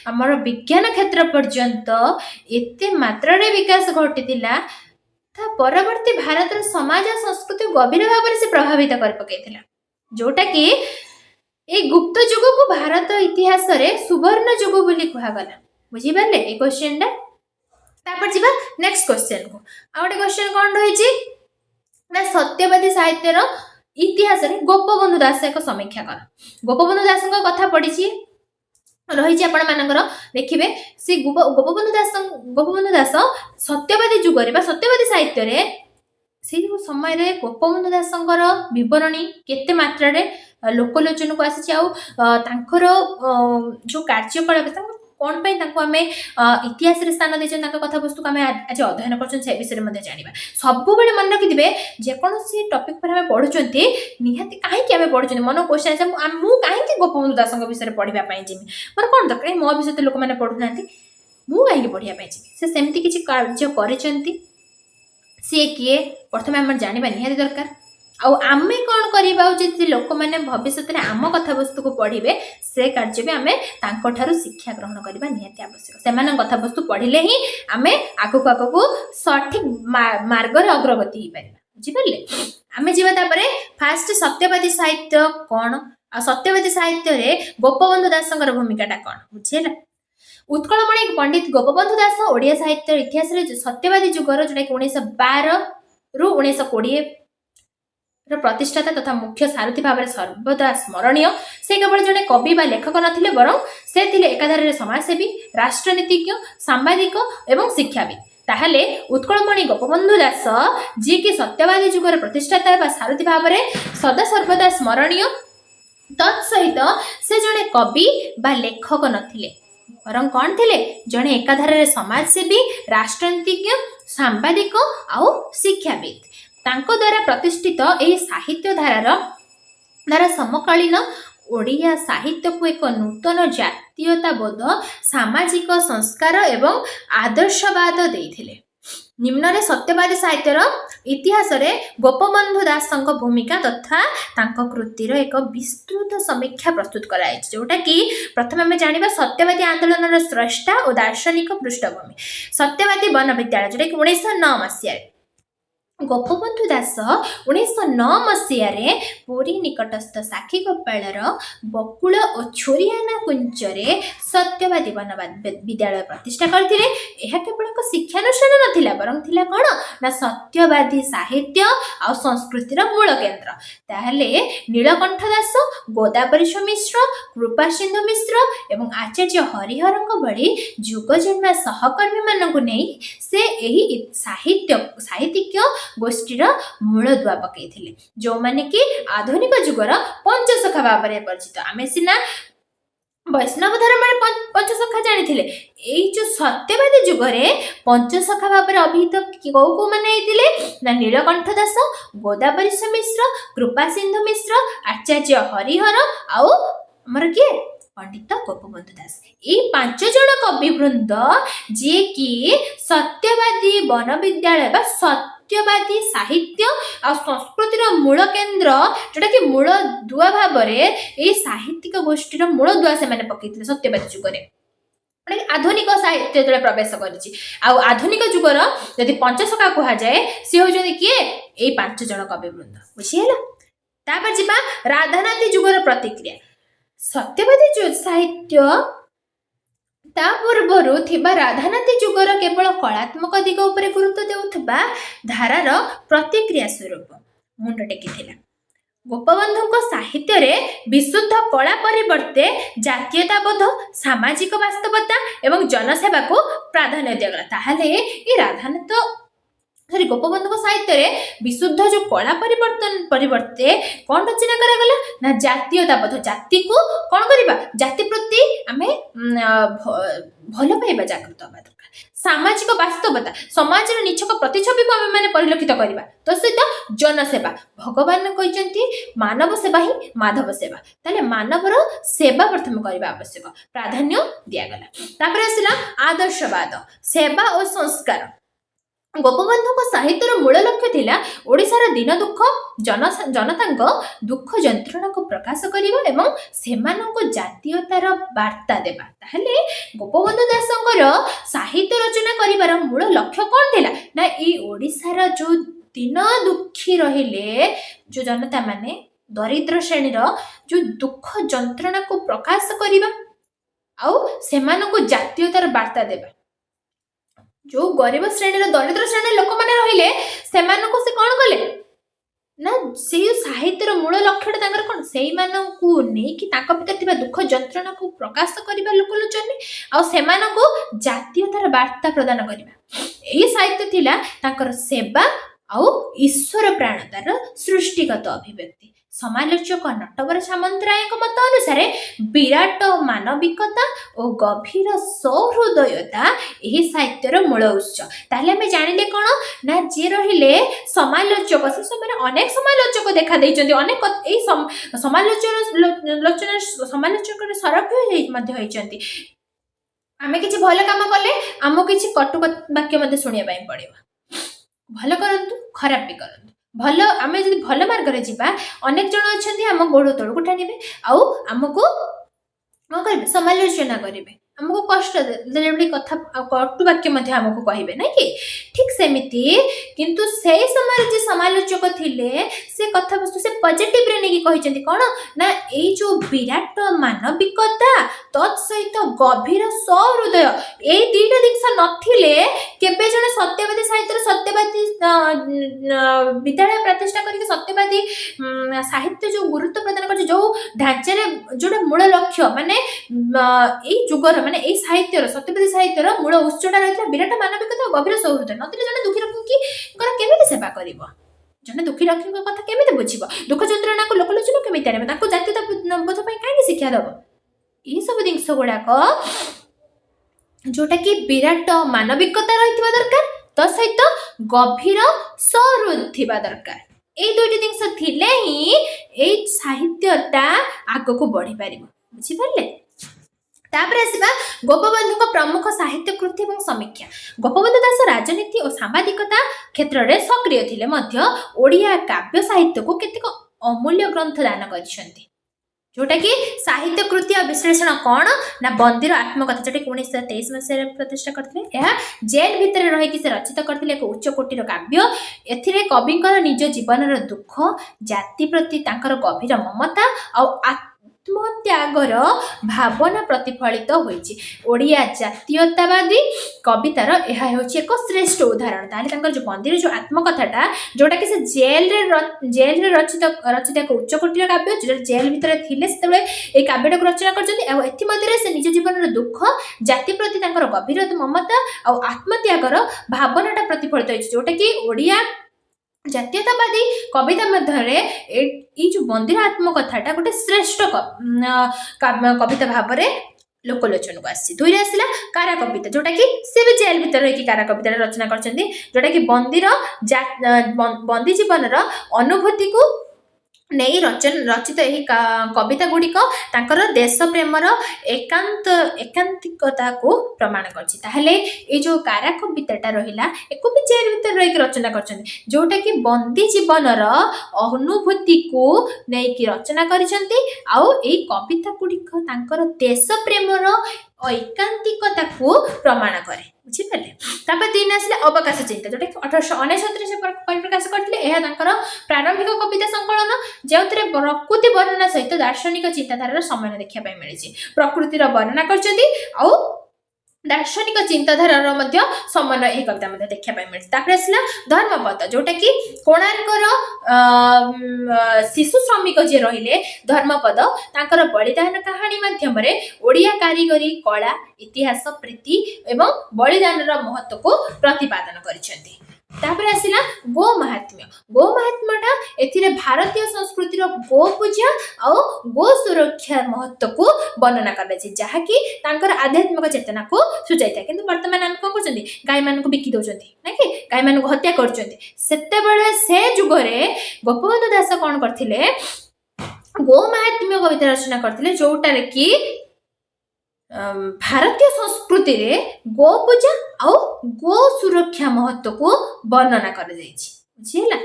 हमर विज्ञान क्षेत्र पर्यंत एते मात्रा रे विकास घटी थिला ता परवर्ती भारत रो समाज संस्कृति गभीर भाव से प्रभावित कर पकैथिला जोटा कि ए गुप्त युग को भारत इतिहास रे सुवर्ण युग बोली कहगला बुझी पारले ए क्वेश्चन टा तापर जीवा नेक्स्ट क्वेश्चन को। आ गोटे क्वेश्चन कौन रही ना सत्यवादी साहित्यर इतिहास रे गोपबंधु दास एक समीक्षा कर। गोपबंधु दास कथा पड़ी रही आपण मानकर देखिए से गोपबंधु दास सत्यवादी जुगरे बा सत्यवादी साहित्य रे से समय रे गोपबंधु दासंकर विवरणी केते मात्रा रे लोकलोचन को आसी तांकर जो कार्यकलाप कौन पे आमे इतिहास रे स्थान देछन तांका कथा वस्तु को आमे आज अध्ययन करछन से विषय मध्ये जानिबा। सब बेले मन रखिदिबे जे कोनोसी टॉपिक पर आमे पढुचंती निहाती काहे कि आमे पढुचंती मन क्वेश्चन है मु काहे कि गोपबंधु दासंक विषय पढिबा पई जिमी मन कोन दरकार मो विषय तो लोक माने पढुनांती मु काहे कि पढिया पई जिमी से सेमती किछि कार्य करिसंती सी किए प्रथम आम जाना निहाती दरकार आमे कौन करवा उचित लोक मैंने भविष्य में आम कथा वस्तु को पढ़े से कार्य भी आम तांको शिक्षा ग्रहण करवा निहाती आवश्यक से कथा वस्तु पढ़ले ही आम आगक आगक सठिक मार्ग अग्रगति हो पार बुझिपारे। आम जापर फास्ट सत्यवादी साहित्य कौन आ सत्यवादी साहित्य रे गोपबंधु दासंकर भूमिकाटा कौन बुझेगा। उत्कलमणि पंडित गोपबंधु दास ओडिया साहित्य इतिहास रे सत्यवादी जुगर जोटा कि 1912 रु 1920 प्रतिष्ठाता तथा मुख्य सारथी भाव में सर्वदा स्मरणीय। से केवल जड़े कवि बा लेखक नथिले बरं से थिले एकाधारे समाजसेवी राष्ट्रनीतिज्ञ सांबादिक एवं शिक्षाविद। ताहले उत्कलमणि गोपबंधु दास जी की सत्यवादी जुगर प्रतिष्ठाता बा सारथी भाव में सदा सर्वदा स्मरणीय तत्सहित से जड़े कवि बा लेखक नथिले बरं कौन थिले जड़े एकाधारे समाजसेवी राष्ट्रनीतिज्ञ सांबादिक आउ शिक्षाविद। तांको द्वारा प्रतिष्ठित यह साहित्य धारा समकालीन ओडिया साहित्य को एक नूतन जातीयताबोध सामाजिक संस्कार एवं आदर्शवाद देइथिले। निम्न सत्यवादी साहित्यर इतिहास रे गोपबंधु दासंक भूमिका तथा तांको कृतिर एक विस्तृत समीक्षा प्रस्तुत कराई जोटा कि प्रथम आम जानिबा सत्यवादी आंदोलन स्रष्टा और दार्शनिक पृष्ठभूमि। सत्यवादी वन विद्यालय जोटा कि 1909 मसीह गोपबंधु दास 1909 मसीह पुरी निकटस्थ साखी गोपालर बकुल और छोरियाना कुंचरे सत्यवादी वन विद्यालय प्रतिष्ठा करते। यह केवल एक शिक्षानुष्ठान नथिला बरं थिला कौन ना सत्यवादी साहित्य आ संस्कृतिर मूल केन्द्र। ताहले नीलकंठ दास गोदावरी मिश्र कृपा सिंधु मिश्र एवं आचार्य हरिहर भली जुगजन्मा सहकर्मी मानक नहीं से यही साहित्यिक गोष्ठीर मूल दुआ पकई जो माने कि आधुनिक जुगर पंचसखा भाव में परिचित। आम सीना वैष्णव धर्म पंचसखा जानी यही जो सत्यवादी जुगरे पंचसखा भाव में अभिहित कौ मैंने ना नीलकंठ दास गोदावरी मिश्र कृपा सिंधु मिश्र आचार्य हरिहर आउ आमर किए पंडित गोपबंधु दास। ये 5 जन कवि वृंद जी की सत्यवादी वन विद्यालय बा सत्यवादी साहित्य आ संस्कृतिर मूल केन्द्र जोटा कि मूल दुआ भाव में साहित्यिक गोष्ठीर मूल दुआ से मैंने पकई सत्यवादी जुगरे आधुनिक साहित्य जो प्रवेश कर आधुनिक जुगर यदि पंचसखा कह जाए सी हूँ किए ये 5 जन कवि वृंद बुझीगला। तापर जीवा राधानाथी जुगर प्रतिक्रिया। सत्यवादी साहित्य ता पूर्वर थिबा राधानाथी जुगर केवल कलात्मक दिग उपरे गुरुत्व देउथबा धारार प्रतिक्रिया स्वरूप मुंड टेकिथिला। गोपबंधु साहित्य रे विशुद्ध कला परिवर्ते जातीयताबोध सामाजिक वास्तवता एवं जनसेवा को प्राधान्य दिगला। ताहले ये राधानाथ गोपबंधु साहित्य रे विशुद्ध जो कला परिवर्ते कौन रचना करागला ना जातीयताबोध जाति को कौन करबा जाति प्रति आमे भल पाइबा जागृत होबा दरकार। सामाजिक वास्तवता समाज निछक प्रतिछवि को आमे माने परिलक्षित करबा तो सहित जनसेवा भगवान कहते मानव सेवा ही माधव सेवा ताले मानवर सेवा प्रथम करबा आवश्यक प्राधान्य दियागला। तापर आसिला आदर्शवाद सेवा और संस्कार। गोपबंधु साहित्यर मूल लक्ष्य थिला ओडिशार दिन दुख जनता दुख जंत्रणा को प्रकाश करिबा एवं सेमानक जातीयतार वार्ता देबा। ताहले गोपबंधु दासंकर साहित्य रचना करिबार मूल लक्ष्य कौन थिला ना ई ओडिशार जो दिन दुखी रहिले जो जनता माने दरिद्र श्रेणीर जो दुख जंत्रणा को प्रकाश करिबा आउ सेमानक जातीयतार वार्ता देबा जो गरीब श्रेणी दरिद्र श्रेणी लोक मैंने रहिले से कौन कले ना से साहित्यर मूल लक्ष्यटा कौन से भर दुख जंत्रणा को प्रकाश करने लोक लोचने आउ जातीयतार वार्ता प्रदान करवा यही साहित्य थिला तांकर सेवा आउ ईश्वर प्राणतार सृष्टिगत अभिव्यक्ति। समालोचक नटवर सामंतराय मत अनुसार विराट मानविकता और गभीर सौहृदयता यही साहित्यर मूल उत्स। ताहले हमें जानिले कौन ना जे रहिले समालोचक से समय अनेक समालोचक देखा देइचंदी अनेक एई समालोचक सरभ होइचंदी। आमे किछि भल काम कले आमो किछि कटु वाक्य मध्ये सुनिया पई पड़िबो। भल करंतु खराब भी करंतु भल आमे जदि भल मार्ग रे जिबा अनेक जण अछंती हम गोड़ तळ को टाणीबे आउ हमको कौन करेंगे समालोचना करेंगे हमको कष्ट देने कथा कटु वाक्य हमको कहे ना कि ठीक सेमती किंतु से समय जे समालोचक थिले से कथा वस्तु से पॉजिटिव रे नहीं कहते कौन ना ये जो विराट मानविकता तत्सहित गभीर सहृदय ये दुईटा जिनस नथिले केबे जने सत्यवादी साहित्य सत्यवादी विद्यालय प्रतिष्ठा करके सत्यवादी साहित्य जो गुरुत्व प्रदान कर जो ढांचे जोटा मूल लक्ष्य माने जुगर माने ए साहित्यर सत्यवादी साहित्यर मूल उत्सटा रही विराट मानविकता गभीर सौहृदय नथिले जने दुखी रखी केमिति सेवा करिवो जने दुखी रखी कथा केमिति बुझिबो दुख जंत्रणा को लोकलोचन केमिति आनिबो ताको जातीयता बोध पई काहे शिक्षा दबो ई सब जिंस गुड़ाक जोटा कि विराट मानविकता रही दरकार तो सहित गभीर सहृदय थिबा दरकार ए दुईटी जिंस थिले ही ए साहित्यटा आगको बढ़ी पारिबो बुझि पारले। तापर आसवा गोपबंधु प्रमुख साहित्य कृति और समीक्षा। गोपबंधु दास राजनीति और सामाजिकता क्षेत्र में सक्रिय थिले मध्य ओडिया काव्य साहित्य को केतेक अमूल्य ग्रंथ दान करिसेंती जोटा कि साहित्य कृति और विश्लेषण कौन ना बंदीर आत्मकथा जोटा कि 1923 मसीह प्रतिष्ठा करते जेल भितर रही से रचित करते एक उच्च कोटीर काव्य एथिरे कविंकर निज जीवन दुख जाति प्रति तांकर गभीर ममता और आत्मत्यागर भावना प्रतिफलित होइछि। ओडिया जातीयतावादी कवितार यह होछि एक श्रेष्ठ उदाहरण। ताले तांकर जो बंदीर जो आत्मकथाटा जोटा कि से जेल रे रचित एक उच्च कोटीर काव्य जो जेल भितर थिले सेतबे ए काव्यटा रचना करछन्ती आ एथि मध्ये से निज जीवन दुख जाति प्रति तांकर गभीर ममता और आत्मत्यागर भावनाटा प्रतिफलित होइछि जोटा कि ओडिया जातीयतावादी कविता मध्य जो बंदीर आत्मकथाटा गोटे श्रेष्ठ कविता भाव में लोकलोचन को आसी। दुई आसला कारा कविता जोटा कि से भी जेल भीतर रही कारा कविता रचना करछन्ती जोटा कि बंदीर बंदी जीवन अनुभूति को नहीं रचित यही कविता गुड़िक तांकर देश प्रेमर एकांतिकता को प्रमाण करछि। ताहले ए जो कारा कविताटा रहिला एको भी जेल भीतर रही रचना करछन्ती जोटा कि बंदी जीवनर अनुभूति को नहीं कि रचना करिसंती आउ ए कविता गुड़िक तांकर देश प्रेमर एकांतिकता को प्रमाण करे बुझिपारे। तापर दिन आसले अवकाश चिंता जोटा कि 1869 से परिप्रकाश करथिले प्रारंभिक कविता संकलन जो प्रकृति वर्णना सहित दार्शनिक चिंताधारा समय देखा मिली प्रकृतिर वर्णना कर दार्शनिक चिंताधारा समन्वय यह कविता देखा मिली। आसला धर्मपद जोटा कि कोणार्कर शिशु श्रमिक जे रहिले धर्मपद तांकर बलिदान कहानी माध्यम ओडिया कारीगरी कला इतिहास प्रीति एवं बलिदान महत्व को प्रतिपादन करिसेंती। तापर आसला गो महात्म्यटा एथिरे भारतीय संस्कृतिर गो पूजा और गो सुरक्षा महत्व को वर्णना कराଯାଇଛି जहाँकि तांकर आध्यात्मिक चेतना को सुझाई किंतु वर्तमान आम कौन कर गाय मान बिकी दौरान ना कि गाय मान हत्या करते से जुगरे गोपबंधु दास कौन करथिले गो महात्म्य कविता रचना करथिले जोटारे कि भारतीय संस्कृति रे गो पूजा और गो सुरक्षा महत्व को वर्णना कर बुझीला।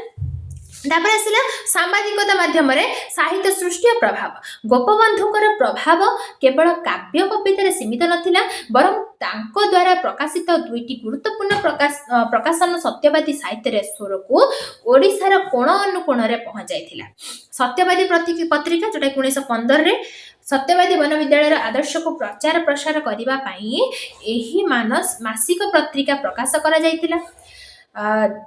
तापर आसला सामाजिकता माध्यम साहित्य सृष्टि और प्रभाव। गोपबंधुकर प्रभाव केवल काव्य कवितार सीमित नथिला, बरं तांको द्वारा प्रकाशित दुईटी गुरुत्वपूर्ण प्रकाशन सत्यवादी साहित्य स्वर को ओडिशार कोण अनुकोण रे पहुंचाइथिला। सत्यवादी पत्रिका जोटा 1915 रे सत्यवादी वन विद्यालय आदर्श को प्रचार प्रसार करने एही मानस मासिक पत्रिका प्रकाश करा जाइथिला।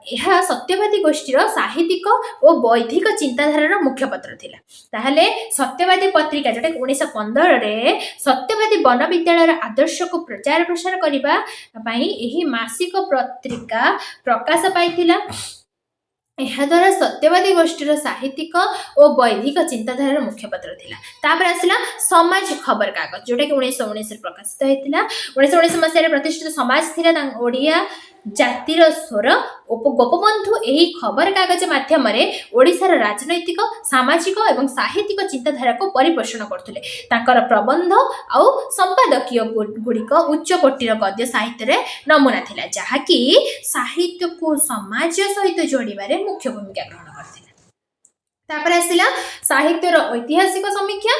यह सत्यवादी गोष्ठीर साहित्यिक और बौद्धिक चिंताधारार मुख्य पत्र थिला। ताहले सत्यवादी पत्रिका जोटा 1915 रे सत्यवादी वन विद्यालय आदर्श को प्रचार प्रसार करबा पई एही मासिक पत्रिका प्रकाश पाइथिला। द्वारा सत्यवादी गोष्ठीर साहित्यिक और बौद्धिक चिंताधारार मुख्य पत्र थिला। तापर आसला समाज खबर कागज जोटा कि 1919 प्रकाशित होइतिला। 1919 मसीह प्रतिष्ठित समाज थिला ओडिया जातिर स्वर। गोपबंधु एही खबर कागज माध्यम ओडिशार राजनैतिक सामाजिक एवं साहित्यिक चिंताधारा को परिपोषण करथुले। तांकर प्रबंध आउ संपादकीय गुड़िक उच्च कोटीर गद्य साहित्य नमूना थिला, जहाँकि साहित्य को समाज सहित जोड़िबारे मुख्य भूमिका ग्रहण करथिला। तापर आसिला साहित्यर ऐतिहासिक समीक्षा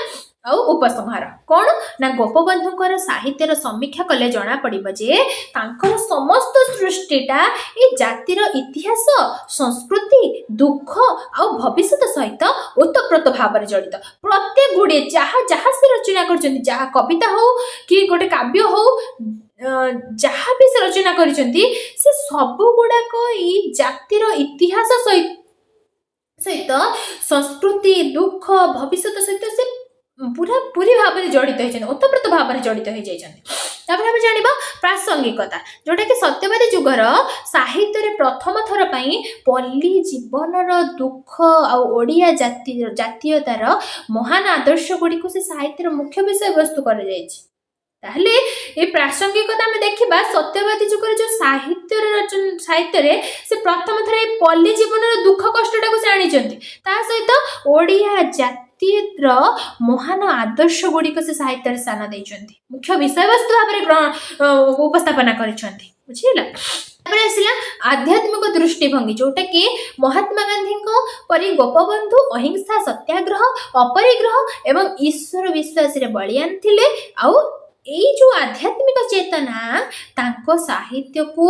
आउ उपसंहार। कौन ना गोपबंधुकर साहित्यर समीक्षा कले जना पड़िबो जे तांकर समस्त सृष्टिटा ए जातिर इतिहास संस्कृति दुख आउ भविष्य सहित ओतप्रोत भाव जड़ित। प्रत्येक गुड़े जहाँ जहाँ से रचना कर जहाँ कविता हो कि गोटे काव्य हो जहाँ भी से रचना कर सब गुड़ाक ई जातिर इतिहास सहित संस्कृति दुख भविष्य सहित से पूरा पूरी भाव में जड़ित होती ओतप्रोत भाव में जड़ित हो जाए। जाना प्रासंगिकता जोटा कि सत्यवादी जुगर साहित्य प्रथम थर पर पल्ली जीवनर दुख आड़िया जातीयतार महान आदर्श गुड़ी को से साहित्यर मुख्य विषय वस्तु कर प्रासंगिकता में देखा सत्यवादी जुगर जो साहित्य से प्रथम थर पल्ली जीवन दुख कष्टा को जानी सहित ओडिया जातीय महान आदर्श गुड़िक से साहित्य स्थान देइछन्ति मुख्य विषय वस्तु भाव उपस्थापना करिछन्ति बुझिला। आसला आध्यात्मिक दृष्टिभंगी जोटा कि महात्मा गांधी परी गोपबंधु अहिंसा सत्याग्रह अपरिग्रह एवं ईश्वर विश्वास रे बलियान थिले। आउ एई जो आध्यात्मिक चेतना तांको साहित्य को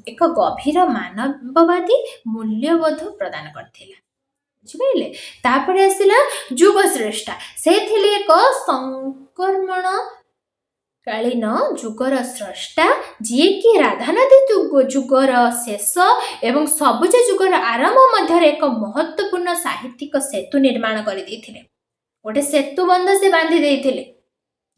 एक गभीर मानववादी मूल्यबोध प्रदान करथिला बुझिले। तापर आसला जुग श्रेष्ठा से थिले एक संक्रमण कालीन जुगर स्रष्टा जी कि राधानाथी जुगर शेष एवं सबुज जुगर आरंभ मध्य एक महत्वपूर्ण साहित्यिक सेतु निर्माण कर गोटे सेतु बंध से बांधी देथिले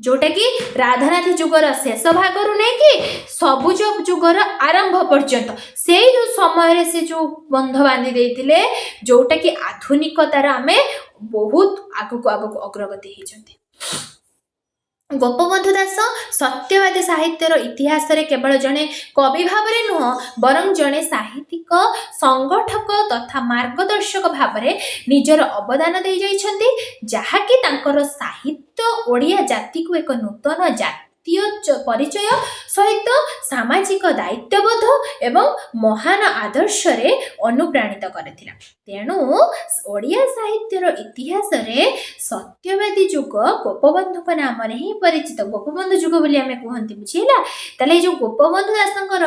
जोटा कि राधानाथी जुगर शेष भाग नहीं कि सबुज जुगर आरंभ पर्यंत से जो समय से जो बंध बांधी देथिले जोटा कि आधुनिकतार आमे बहुत आगु अग्रगति होइछन्ति। गोपबंधु दास सत्यवादी साहित्यर इतिहास रे केवल जने कवि भाव में नुह बरं जने साहित्यिक संगठक तथा मार्गदर्शक भाव में निजर अवदान दे जाइछन्ति, जहाँकि तांकर साहित्य ओडिया जाति को एक नूतन जातीय परिचय सहित सामाजिक दायित्वबोध एवं महान आदर्श रे अनुप्राणित करथिला। तेणु ओडिया साहित्यर इतिहास रे सत्यवादी जुग गोपबंधु नाम रे ही परिचित गोपबंधु जुग बोली आमे कहंती बुझिला। तले जो गोपबंधु दासंकर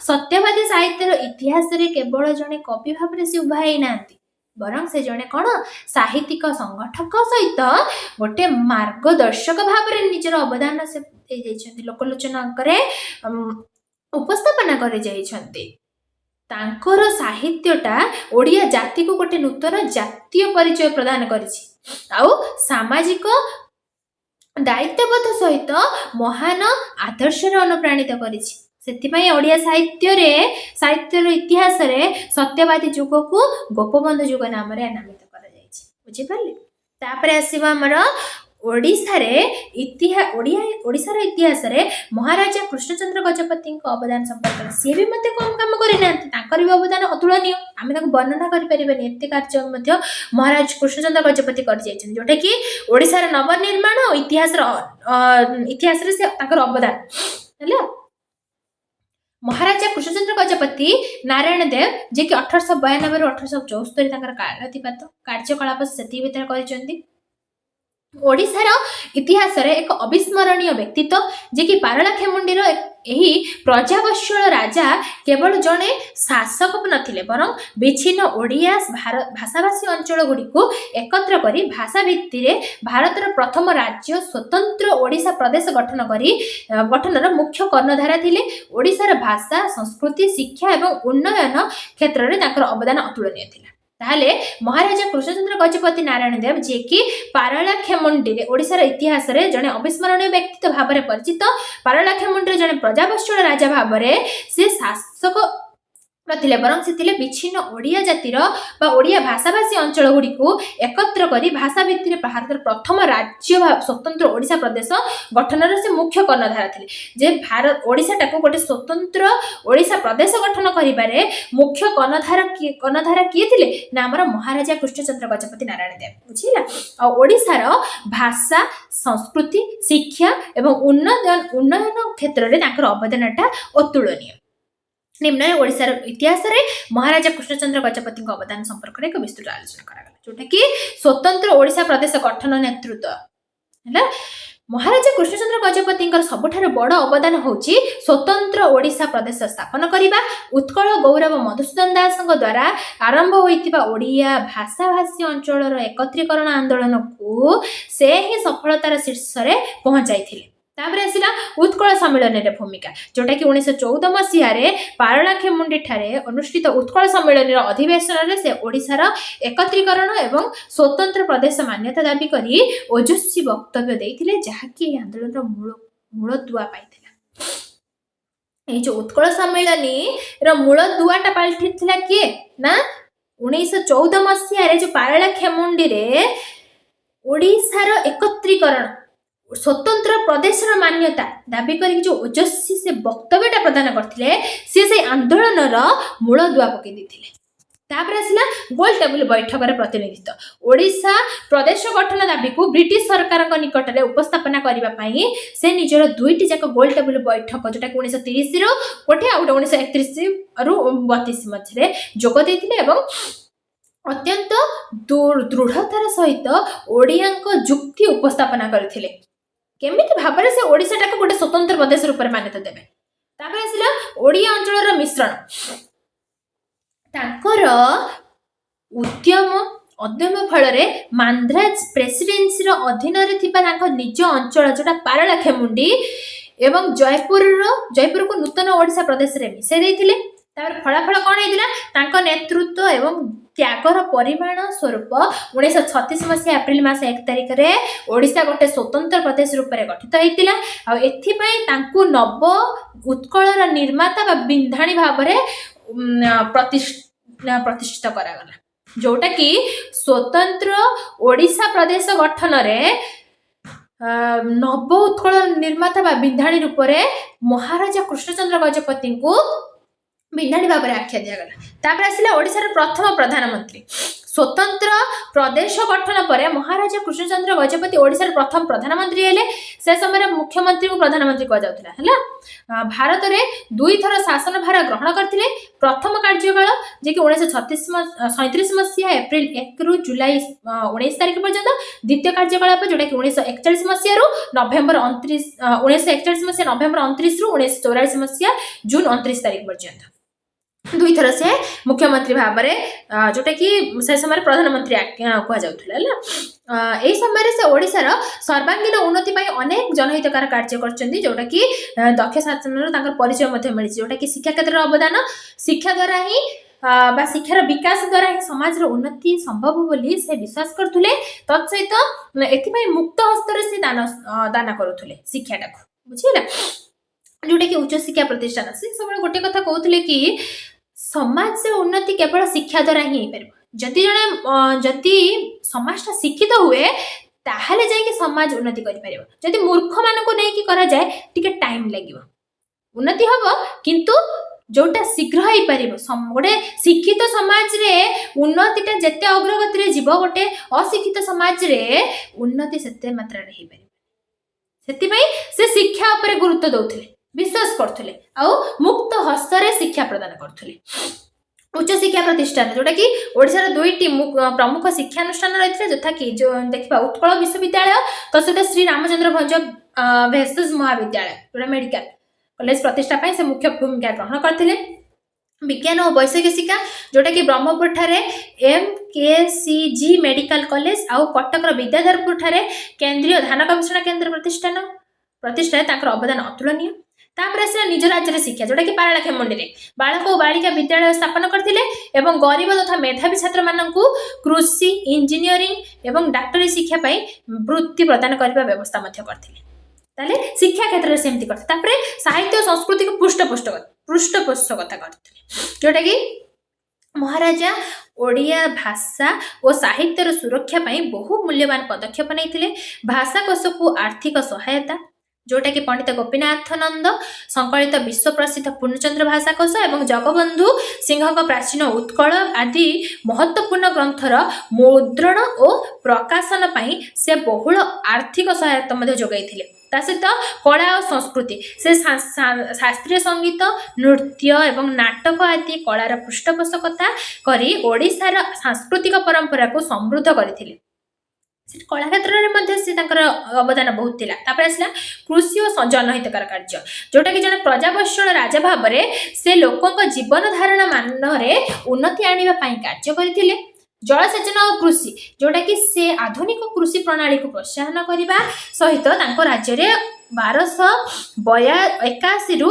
सत्यवादी साहित्यर इतिहास रे केवल जने कवि भाव रे से उभाई नांती बरं से जने कौन साहित्यिक संगठक सहित गोटे मार्गदर्शक भाव में निजर अवदान से लोकलोचना उपस्थापना कर तांकर साहित्यटा ओडिया जाति को गोटे नूतन जातीय परिचय प्रदान करिछि आउ सामाजिक दायित्वबोध सहित महान आदर्श अनुप्राणित करिछि। सेतिपई ओडिया साहित्यर इतिहास रे सत्यवादी जुग को गोपबंधु जुग नाम रे नामित करा जायछि बुझि परले। तापर आसीबा हमर ओडिशार इतिहास रे महाराजा कृष्णचंद्र गजपति अवदान संपर्क सी भी मत कम काम कर भी अवदान अतुलनीय आम वर्णना करें एत कार्य महाराज कृष्णचंद्र गजपति कर जोटा कि ओडिशार नवनिर्माण और इतिहास अवदान है। महाराजा कृष्णचंद्र गजपति नारायण देव जे कि 1892 रु 1874 कालातीपात कार्यकलाप से भितर ओडिशार इतिहास रे एक अविस्मरणीय व्यक्तित्व जे कि पारलाखेमुंडीर एही प्रजावत्सल राजा केवल जड़े शासक नथिले बरं विच्छिन्न ओडिया भाषाभाषी अंचल गुड़ी को एकत्र करी भाषा भित्ति रे भारतर प्रथम राज्य स्वतंत्र ओडिशा प्रदेश गठनर मुख्य कर्णधारा थिले। ओडिशार भाषा संस्कृति शिक्षा एवं उन्नयन क्षेत्र में तांकर अवदान अतुलनीय थिला। ताहले महाराजा कृष्णचंद्र गजपति नारायण देव जे कि पारलाखेमुंडी ओडिशार इतिहास रे जड़े अविस्मरणीय व्यक्तित्व भाव में परिचित। पारलाखेमुंडी जड़े प्रजावत्सल राजा भाव में से शासक नथिले बरं से विच्छिन्न ओडिया जातिर बा ओडिया भाषाभाषी अंचल गुड़ी को एकत्र करी भाषा भित्ति भारत प्रथम राज्य स्वतंत्र ओडिशा प्रदेश गठनर से मुख्य कर्णधारा थिले। जे भारत ओडिशा टाको गोटे स्वतंत्र ओडिशा प्रदेश गठन करिबारे मुख्य कर्णधारा किए थिले ना हमर महाराजा कृष्णचंद्र गजपति नारायण देव बुझिला। आ ओडिशार भाषा संस्कृति शिक्षा एवं उन्नयन क्षेत्र में तांकर अवदानटा अतुलनीय। निम्न ओडिशार इतिहास रे महाराजा कृष्णचंद्र गजपति अवदान संपर्क में एक विस्तृत आलोचना करागला जोटा कि स्वतंत्र ओडिशा प्रदेश गठन नेतृत्व है। महाराजा कृष्णचंद्र गजपति सबुठार बड़ अवदान होची स्वतंत्र ओडिशा प्रदेश स्थापन करिबा। उत्कल गौरव मधुसूदन दास द्वारा आरंभ होइतिबा ओडिया भाषाभाषी अंचल एकत्रीकरण आंदोलन को से ही सफलतार शीर्ष रे पहुंचाइथिले। तापर आसिला उत्कल सम्मेलन रे भूमिका जोटा कि 1914 मसीह पारलाखेमुंडी ठारे अनुष्ठित उत्कल सम्मेलन अधिवेशन रे से ओडिशार एकत्रीकरण एवं स्वतंत्र प्रदेश मान्यता दाबी करी ओजस्वी वक्तव्य देइथिले जहाँकि आंदोलन मूल दुआ पाइथिला। जो उत्कल सम्मेलन मूल दुआटा पाल्टिथिला किए ना 1914 मसीह जो पारलाखेमुंडी रे ओडिशार एकत्रीकरण स्वतंत्र प्रदेश मान्यता दाबी करी जो ओजस्वी से वक्तव्यटा प्रदान करथिले से आंदोलन मूल दुआ पकई देथिले। तापर आसिला गोल टेबल बैठक रे प्रतिनिधित्व ओडिशा प्रदेश गठन दाबी को ब्रिटिश सरकार निकट में उपस्थापना करबा पई से निजर दुईटी जाक गोल टेबल बैठक जोटा 1930 रो कोठे आ 1931 रु 32 मध्य जोग देथिले एवं अत्यंत दृढ़तार सहित ओडिया जुक्ति उपस्थापना करथिले केमिति भाबरे से ओडिशा टाको गोटे स्वतंत्र प्रदेश रूप में मान्यता देबे। तापर आसिला ओडिया अंचल मिश्रण तांकर उद्यम फल मांद्राज प्रेसिडेंसी अधीन निज अंचल जोटा पारलाखेमुंडी एवं जयपुर को नूतन ओडिशा प्रदेश रे मिसाई देथिले। तापर फलाफल कौन होता नेतृत्व एवं त्यागर परिमाण स्वरूप 1936 मसीह एप्रिल मास 1 तारिख रे ओडिशा गोटे स्वतंत्र प्रदेश रूप में गठित होइतिला। आ एथिपई तांकु नव उत्कलर निर्माता बा बिंधाणी भाव में प्रतिष्ठित करागला जोटा कि स्वतंत्र ओडिशा प्रदेश गठन रे नव उत्कल निर्माता बा बिंधाणी रूप में महाराजा कृष्णचंद्र गजपति को बिंधाणी भाव में आख्या दिया गला। तापर आसिला ओडिशार प्रथम प्रधानमंत्री स्वतंत्र प्रदेश गठन पर महाराजा कृष्णचंद्र गजपति ओडिशार प्रथम प्रधानमंत्री हेले। से समय मुख्यमंत्री को प्रधानमंत्री कह जाउथिला हला। भारत रे दुई थर शासन भार ग्रहण करथिले। प्रथम कार्यकाल जे कि 1937 मसीहा एप्रिल 1 रु जुलाई 19 तारिख पर्यंत। द्वितीय कार्यकाल जोटा कि 1941 मसीहा रु नवेम्बर 29 1941 मसीहा नवेम्बर 29 रु 1944 मसीहा जून 29 तारिख पर्यंत दुई थर से मुख्यमंत्री भाव में जोटा कि से समय प्रधानमंत्री कह जाउथिला। एही समय से ओडिशार सर्वांगीन उन्नति पाई अनेक जनहितकार कार्य करछन्ती जोटा कि दक्ष शासन तांकर परिचय मध्ये मिली जोटा कि शिक्षा क्षेत्र अवदान शिक्षा द्वारा ही बा शिक्षार विकास द्वारा ही समाज उन्नति संभव बोली से विश्वास करथुले। तत्सहित एथिपई मुक्त हस्तर से दान करुथुले शिक्षाटा बुझिला जोटा कि उच्च शिक्षा प्रतिष्ठान से सब गोटे कथा कहते कि समाज से उन्नति केवल शिक्षा द्वारा ही जदि जदि समाजटा शिक्षित हुए ताहले जाके समाज उन्नति करि परिबो। जदि मूर्ख मानको नै कि करा जाए टिके टाइम लागिवो उन्नति हबो किंतु जोटा शीघ्र हो पारिबो। गोटे शिक्षित समाज रे उन्नतिटा जेते अग्रगति रे जीव गोटे अशिक्षित समाज रे उन्नति सेते मात्रा रे हे पारिबो। सेति से शिक्षा उपरे गुरुत्व दउथिले विश्वास करथुले आउ मुक्त हस्तरे शिक्षा प्रदान करथुले। उच्च शिक्षा प्रतिष्ठान जोटा कि ओडिशार दुईटी प्रमुख शिक्षानुष्ठान रही यथा कि जो देखा उत्कल विश्वविद्यालय तो सहित श्री रामचंद्र भंज भेषज महाविद्यालय जोटा मेडिकल कॉलेज प्रतिष्ठा से मुख्य भूमिका ग्रहण करते। विज्ञान और वैषयिक शिक्षा जोटा कि ब्रह्मपुर ठारे MKCG मेडिकल कॉलेज आउ कटक विद्याधरपुर ठारे केंद्रीय धान गवेषणा केंद्र प्रतिष्ठा अवदान अतुलनीय। तापर आसला निज राज्य शिक्षा जोटा कि पारलाखेमुंडी रे बालक और बालिका विद्यालय स्थापन करथिले एवं गरीब तथा मेधावी छात्र माननकु कृषि इंजीनियरिंग एवं डाक्टरी शिक्षा पाई वृत्ति प्रदान करबा व्यवस्था मध्य करथिले। ताले शिक्षा क्षेत्र में सेमती करते। तापर साहित्य संस्कृति को पृष्ठपोषक कथा करथिले जोटा कि महाराजा ओडिया भाषा और साहित्यर सुरक्षा पाई बहु मूल्यवान पदक्षेप नहीं। भाषाकोश को आर्थिक सहायता जोटा कि पंडित गोपीनाथ नंद संकलित विश्व प्रसिद्ध पूर्णचंद्र भाषाकोश एवं जगबंधु सिंह प्राचीन उत्कल आदि महत्वपूर्ण ग्रंथर मुद्रण और प्रकाशन पाई से बहुल आर्थिक सहायता जोगाई। सहित कला और संस्कृति से शास्त्रीय संगीत नृत्य एवं नाटक आदि कलार पृष्ठपोषकता करी ओडिशार सांस्कृतिक परंपरा को समृद्ध करथिले। कला क्षेत्र में अवदान बहुत थिला। तापर आसला कृषि और जनहितकर कार्य जोटा कि जन प्रजावत्सल राजा भाव में से लोकों जीवन धारण मान उन्नति आनिबा पई कार्य करथिले। जलसेचन और कृषि जोटा कि से आधुनिक कृषि प्रणाली को प्रोत्साहन करने सहित राज्य में 1281 रु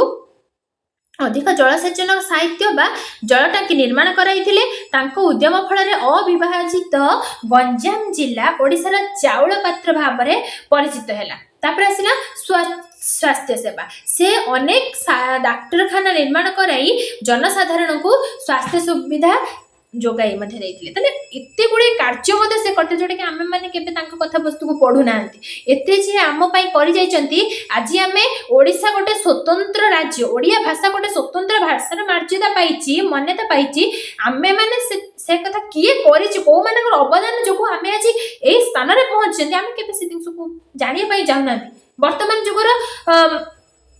अधिक जलसेचन साहित्य बा जल टांकी निर्माण कराइथिले। तांको उद्यम फल अविभाजित गंजाम जिला ओडिशार चाउल पात्र भाव में परिचित है। तापर आसला स्वास्थ्य सेवा से अनेक डाक्तरखाना निर्माण कराई जनसाधारण को स्वास्थ्य सुविधा जोगाई एते गुड़े कार्य से करते जोटा कि आम मैंने कथा वस्तु को पढ़ू ना एते जे आम कर आज आम ओडिशा गोटे स्वतंत्र राज्य ओडिया भाषा गोटे स्वतंत्र भाषार मर्यादा पाई मान्यता पाई आम मैंने से कथा किए कौ मान अवदान जो आम आज यही स्थान में पहुंचे आम के जिन को जानापी चाहूना। बर्तमान जुगर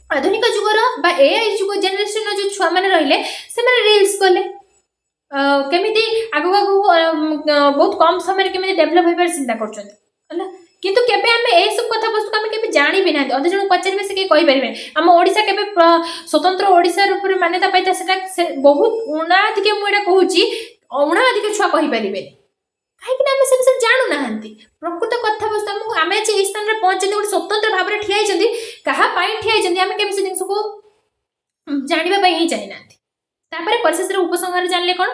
आधुनिक जुगर AI जुग जेनेरेशन जो छुआ मैंने रहिले से रिल्स कले केमिति आगु बहुत कम समय केमिति डेभलप होइबार चिंता करछन किंतु केबे आमे ए सब कथा वस्तु आमे केबे जानि बिना अधे जन पचारबे से के कहि परिबे हम ओडिसा केबे स्वतंत्र ओडिसा रूप में मान्यता पाइता सेटा बहुत उनाधिक मुइडा कहूची उनाधिक छुआ कहि परिबे काहे कि आमे से जानु नाहंती प्रकृत कथा वस्तु हम आमे जे स्थान रे पहुंचते गोटे स्वतंत्र भाव रे ठियाई जंदी कहा पाई ठियाई जंदी आमे केबे से दिन को जानिबा पई ही जानि नांती। तापर परिशेष उपसंहार जानले कौन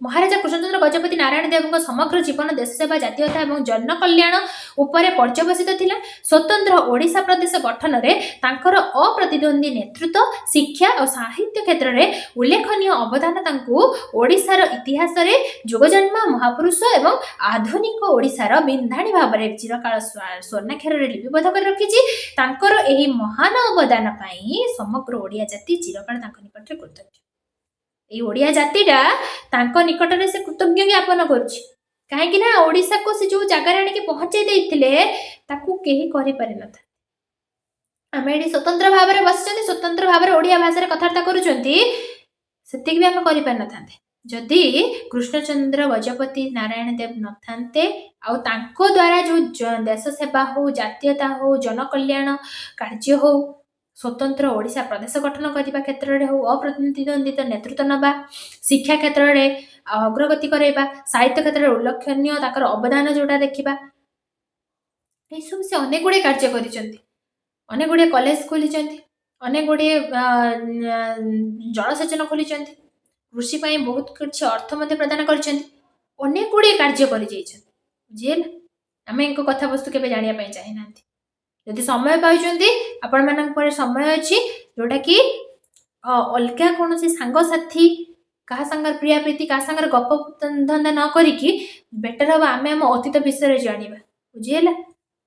महाराजा कृष्णचंद्र गजपति नारायण देव समग्र जीवन देश सेवा जातीयता और जन कल्याण उपरे पर्यवसित थिला। स्वतंत्र ओडिशा प्रदेश गठन में तांकर अप्रतिद्वंदी नेतृत्व शिक्षा और साहित्य क्षेत्र में उल्लेखनीय अवदान तांको ओडिशार इतिहास रे जुगजन्मा महापुरुष एवं आधुनिक ओडिशार बिंधाणी भाव में चिरकाल स्वर्णाक्षर लिपिबद्ध कर रखिछि। तांकर एही महान अवदान पाई समग्र ओडिया जाति चिरकाल तांको निकट कृतज्ञ। ये ओडिया जातिटा तांको निकटरे से कृतज्ञ ज्ञापन करुछि कहीं ना ओडिशा को से जो जगार आनिके पहुंचाई देइथिले ताकू केही करि पारि नथा। आमे एडी स्वतंत्र भाव में बसचंती स्वतंत्र भाव में ओडिया भाषा रे कथार्ता करूचंती सेतिक भी आमे करि पारि नथांते जदि कृष्णचंद्र गजपति नारायण देव नथांते आउ तांको द्वारा जो देश सेवा हो जातीयता हो जन कल्याण कार्य हो स्वतंत्र ओडिशा प्रदेश गठन करने क्षेत्र में हो अप्रतिद्वंदित नेतृत्व नवा शिक्षा क्षेत्र में अग्रगति करवा साहित्य क्षेत्र में उल्लेखनीय अवदान जोटा देखा सब से अनेक गुड़े कार्य अनेक गुड़े कॉलेज खोली अनेक गुड़े जलसेचन खोली कृषि बहुत किसी अर्थ प्रदान करनेक गुड़े कार्य कर आम एक कथा वस्तु के जानापी चाहिए यदि समय पाई आपण मान समय अच्छी जोटा कि अलग कौन सांग साथी क्या सांगर प्रिया प्रीति क्या सांगर गप धंदा न करिकी बेटर हम आम आम अतीत विषय जाना बुझीगला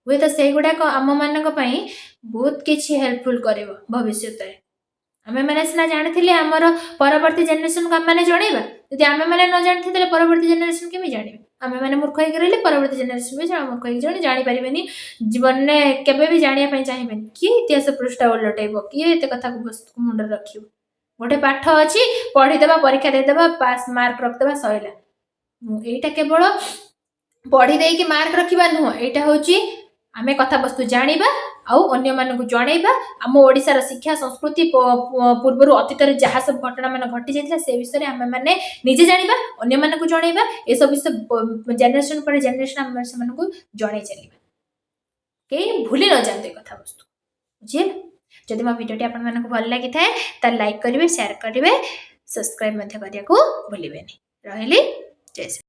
हुए तो से गुड़ाक आम मान बहुत किसी हेल्पफुल कर भविष्य आम मैंने सीना जानी आमर परवर्ती जेनेरेशन को आम मैंने जनइबा ଯଦି ଆମେ ମାନେ ନ ଜାଣିଥିବେ ତାହେଲେ ପରବର୍ତ୍ତୀ ଜେନେରେସନ କେମିତି ଜାଣିବେ? ଆମେ ମାନେ ମୂର୍ଖ ହେଇକି ରହିଲେ ପରବର୍ତ୍ତୀ ଜେନେରେସନ ବି ମୂର୍ଖ ହେଇକି ଜଣେ ଜାଣିପାରିବେନି, ଜୀବନରେ କେବେ ବି ଜାଣିବା ପାଇଁ ଚାହିଁବେନି। କିଏ ଇତିହାସ ପୃଷ୍ଠା ଓଲଟେଇବ, କିଏ ଏତେ କଥାକୁ ମୁଣ୍ଡରେ ରଖିବ? ଗୋଟେ ପାଠ ଅଛି, ପଢିଦେବା, ପରୀକ୍ଷା ଦେଇଦେବା, ପାସ୍ ମାର୍କ ରଖିଦେବା, ସଇଲା। ଏଇଟା କେବଳ ପଢି ଦେଇକି ମାର୍କ ରଖିବା ନୁହଁ, ଏଇଟା ହଉଛି ଆମେ କଥାବସ୍ତୁ ଜାଣିବା ଆଉ ଅନ୍ୟମାନଙ୍କୁ ଜଣେଇବା। ଆମ ଓଡ଼ିଶାର ଶିକ୍ଷା ସଂସ୍କୃତି ପୂର୍ବରୁ ଅତୀତରେ ଯାହା ସବୁ ଘଟଣା ମାନ ଘଟି ଯାଇଥିଲା ସେ ବିଷୟରେ ଆମେ ମାନେ ନିଜେ ଜାଣିବା, ଅନ୍ୟମାନଙ୍କୁ ଜଣେଇବା। ଏସବୁ ବିଷୟ ଜେନେରେସନ ପରେ ଜେନେରେସନ ଆମେ ସେମାନଙ୍କୁ ଜଣେଇ ଚାଲିବା, କେହି ଭୁଲି ନ ଯାଆନ୍ତୁ ଏ କଥାବସ୍ତୁ। ବୁଝିଲେ? ଯଦି ମୋ ଭିଡ଼ିଓଟି ଆପଣମାନଙ୍କୁ ଭଲ ଲାଗିଥାଏ ତାହେଲେ ଲାଇକ୍ କରିବେ, ସେୟାର କରିବେ, ସବସ୍କ୍ରାଇବ୍ ମଧ୍ୟ କରିବାକୁ ଭୁଲିବେନି। ରହିଲି, ଜୟ ଶ୍ରୀ।